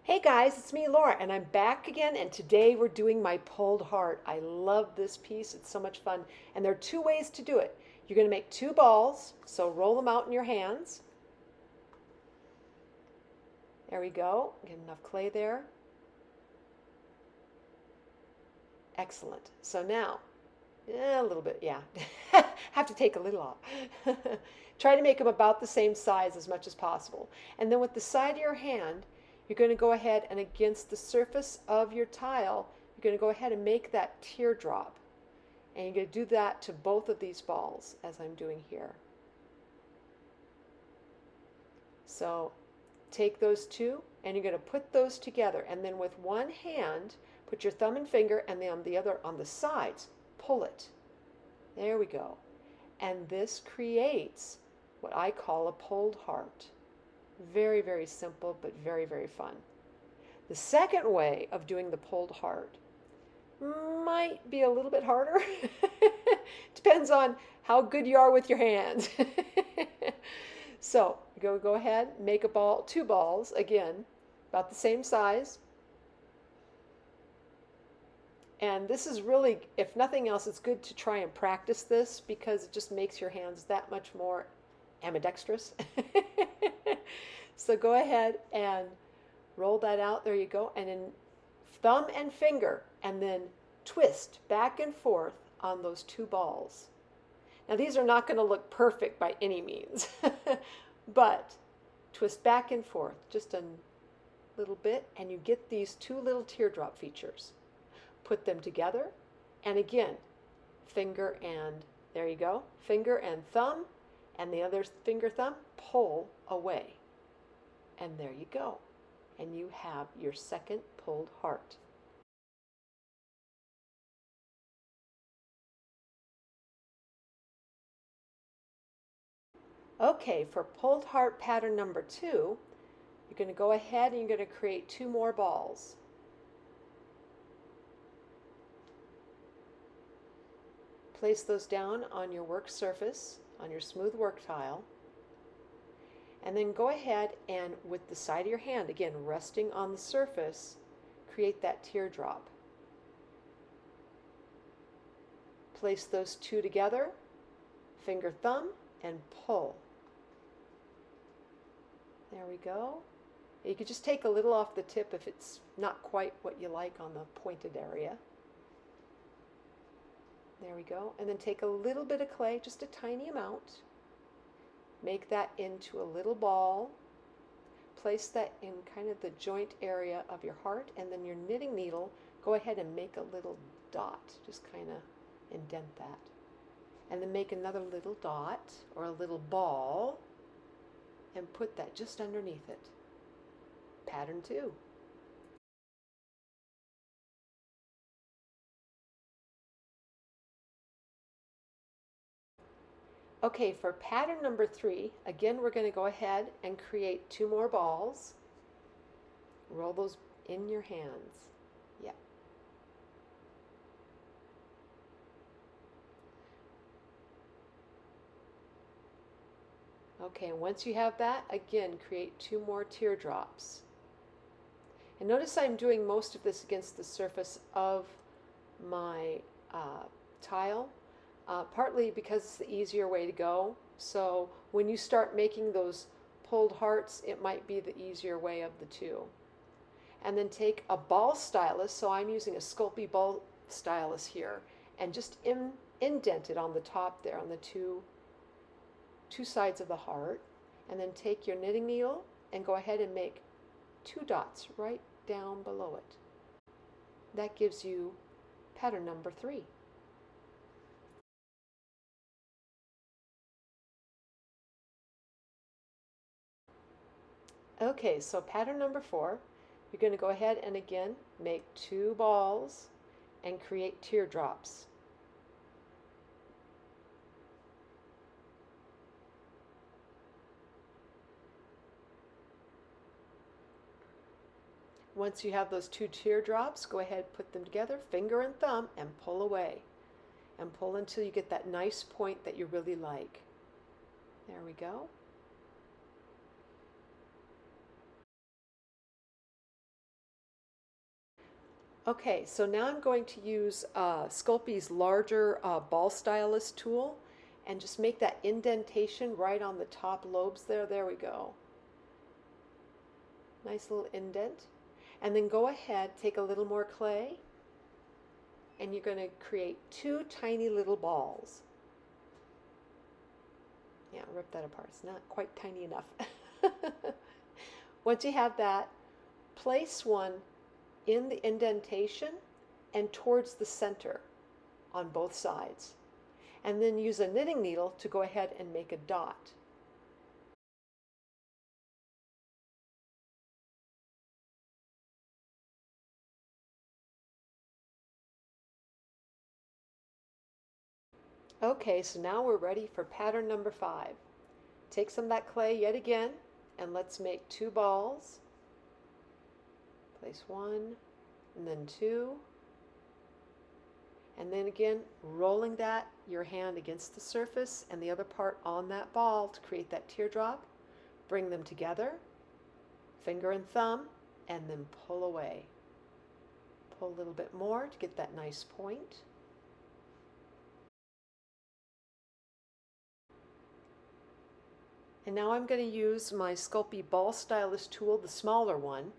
Hey guys, it's me, Laura, and I'm back again, and today we're doing my pulled heart. I love this piece, it's so much fun. And there are two ways to do it. You're going to make two balls, so roll them out in your hands. There we go, get enough clay there. Excellent. So now, a little bit, yeah. Have to take a little off. Try to make them about the same size as much as possible. And then with the side of your hand, you're going to go ahead and against the surface of your tile, you're going to go ahead and make that teardrop. And you're going to do that to both of these balls as I'm doing here. So take those two and you're going to put those together, and then with one hand, put your thumb and finger, and then on the other, on the sides, pull it. There we go. And this creates what I call a pulled heart. Very, very simple, but very, very fun. The second way of doing the pulled heart might be a little bit harder. Depends on how good you are with your hands. So go ahead, make a ball, two balls, again, about the same size. And this is really, if nothing else, it's good to try and practice this because it just makes your hands that much more ambidextrous. So go ahead and roll that out. There you go. And then thumb and finger, and then twist back and forth on those two balls. Now these are not going to look perfect by any means, but twist back and forth just a little bit, and you get these two little teardrop features. Put them together, and again, finger and, there you go, finger and thumb, and the other finger thumb, pull away. And there you go. And you have your second pulled heart. Okay, for pulled heart pattern number 2, you're going to go ahead and you're going to create two more balls. Place those down on your work surface, on your smooth work tile. And then go ahead and with the side of your hand, again resting on the surface, create that teardrop. Place those two together, finger thumb, and pull. There we go. You could just take a little off the tip if it's not quite what you like on the pointed area. There we go. And then take a little bit of clay, just a tiny amount. Make that into a little ball. Place that in kind of the joint area of your heart, and then your knitting needle, go ahead and make a little dot. Just kind of indent that. And then make another little dot or a little ball and put that just underneath it. Pattern 2. Okay, for pattern number 3, again we're going to go ahead and create two more balls. Roll those in your hands. Yep. Okay, once you have that, again create two more teardrops. And notice I'm doing most of this against the surface of my tile. Partly because it's the easier way to go. So when you start making those pulled hearts, it might be the easier way of the two. And then take a ball stylus, so I'm using a Sculpey Ball Stylus here, and just indent it on the top there, on the two sides of the heart. And then take your knitting needle and go ahead and make two dots right down below it. That gives you pattern number 3. Okay, so pattern number 4, you're going to go ahead and again make two balls and create teardrops. Once you have those two teardrops, go ahead, put them together, finger and thumb, and pull away. And pull until you get that nice point that you really like. There we go. Okay, so now I'm going to use Sculpey's larger ball stylus tool and just make that indentation right on the top lobes there. There we go. Nice little indent. And then go ahead, take a little more clay, and you're going to create two tiny little balls. Yeah, rip that apart. It's not quite tiny enough. Once you have that, place one in the indentation and towards the center on both sides. And then use a knitting needle to go ahead and make a dot. Okay, so now we're ready for pattern number 5. Take some of that clay yet again, and let's make 2 balls. Place 1, and then 2. And then again, rolling your hand against the surface and the other part on that ball to create that teardrop. Bring them together, finger and thumb, and then pull away. Pull a little bit more to get that nice point. And now I'm going to use my Sculpey Ball Stylus tool, the smaller one,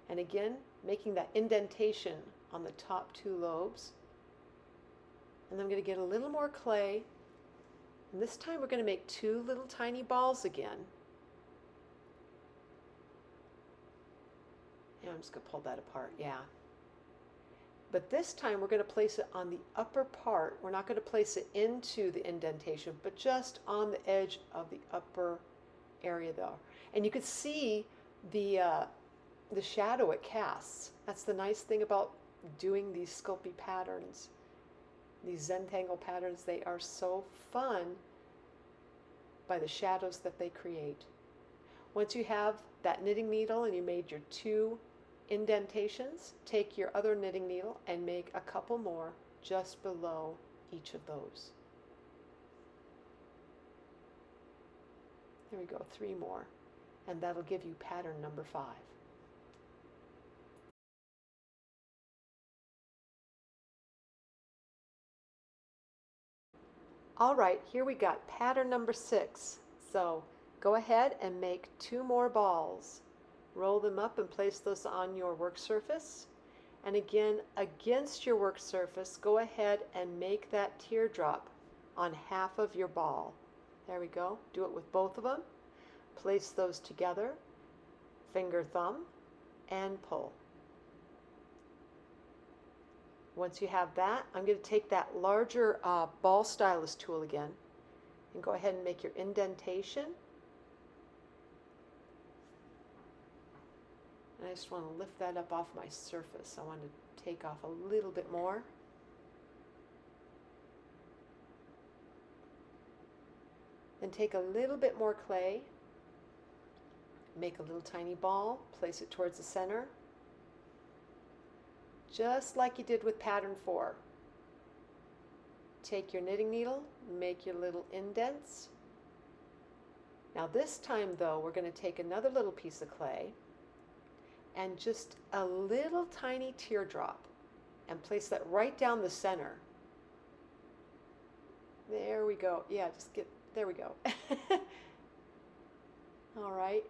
and again, making that indentation on the top 2 lobes. And I'm going to get a little more clay, and this time we're going to make 2 little tiny balls again. And I'm just going to pull that apart, yeah. But this time we're going to place it on the upper part. We're not going to place it into the indentation, but just on the edge of the upper area there. And you can see the shadow it casts. That's the nice thing about doing these Sculpey patterns. These Zentangle patterns, they are so fun by the shadows that they create. Once you have that knitting needle and you made your 2 indentations, take your other knitting needle and make a couple more just below each of those. There we go, 3 more. And that'll give you pattern number 5. All right, here we got pattern number 6. So go ahead and make 2 more balls. Roll them up and place those on your work surface. And again, against your work surface, go ahead and make that teardrop on half of your ball. There we go. Do it with both of them. Place those together, finger, thumb, and pull. Once you have that, I'm going to take that larger ball stylus tool again and go ahead and make your indentation. And I just want to lift that up off my surface. I want to take off a little bit more. Then take a little bit more clay, make a little tiny ball, place it towards the center, just like you did with pattern 4. Take your knitting needle, make your little indents. Now this time though, we're going to take another little piece of clay and just a little tiny teardrop and place that right down the center. There we go. Yeah, there we go. All right.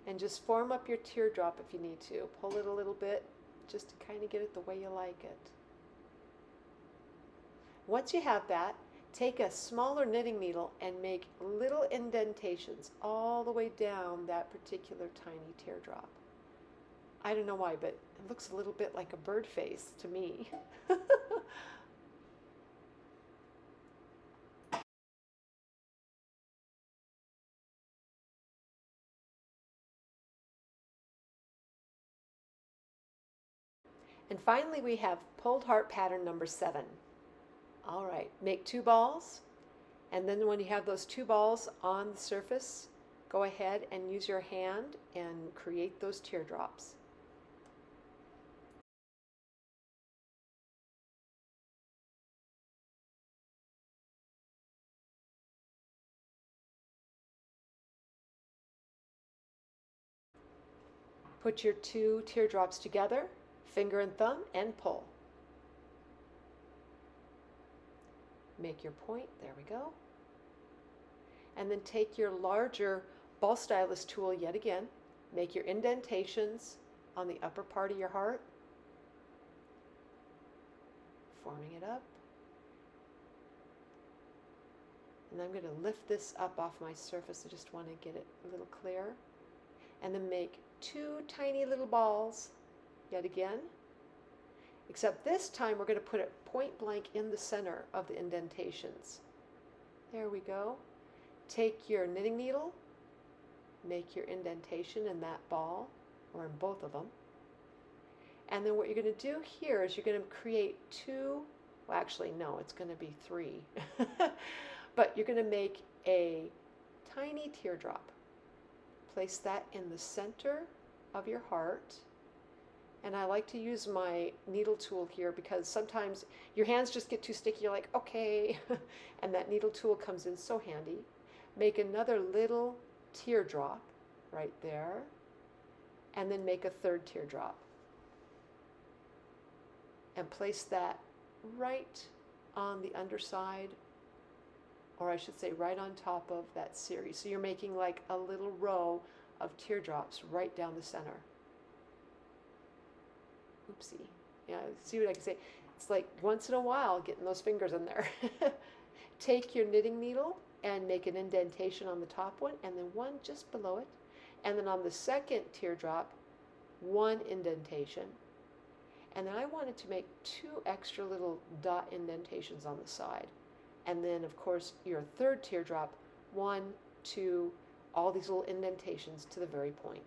And just form up your teardrop if you need to. Pull it a little bit just to kind of get it the way you like it. Once you have that, take a smaller knitting needle and make little indentations all the way down that particular tiny teardrop. I don't know why, but it looks a little bit like a bird face to me. And finally we have pulled heart pattern number 7. All right, make 2 balls, and then when you have those 2 balls on the surface, go ahead and use your hand and create those teardrops. Put your 2 teardrops together, finger and thumb, and pull. Make your point, there we go. And then take your larger ball stylus tool yet again, make your indentations on the upper part of your heart, forming it up. And I'm going to lift this up off my surface. I just want to get it a little clear. And then make two tiny little balls yet again. Except this time we're going to put it point blank in the center of the indentations. There we go. Take your knitting needle, make your indentation in that ball, or in both of them. And then what you're going to do here is you're going to create two, well actually no, it's going to be three. But you're going to make a tiny teardrop. Place that in the center of your heart. And I like to use my needle tool here because sometimes your hands just get too sticky. You're like, okay. And that needle tool comes in so handy. Make another little teardrop right there. And then make a third teardrop. And place that right on the underside, or I should say right on top of that series. So you're making like a little row of teardrops right down the center. Oopsie. Yeah, see what I can say? It's like once in a while getting those fingers in there. Take your knitting needle and make an indentation on the top one and then one just below it. And then on the second teardrop, one indentation. And then I wanted to make two extra little dot indentations on the side. And then, of course, your third teardrop, 1, 2, all these little indentations to the very point.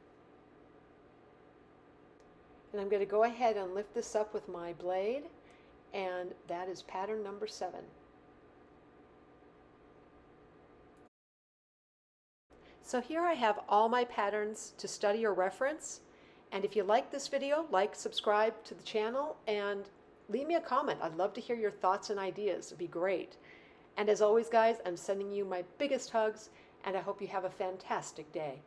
And I'm going to go ahead and lift this up with my blade, and that is pattern number 7. So here I have all my patterns to study or reference. And if you like this video, like, subscribe to the channel, and leave me a comment. I'd love to hear your thoughts and ideas. It'd be great. And as always, guys, I'm sending you my biggest hugs, and I hope you have a fantastic day.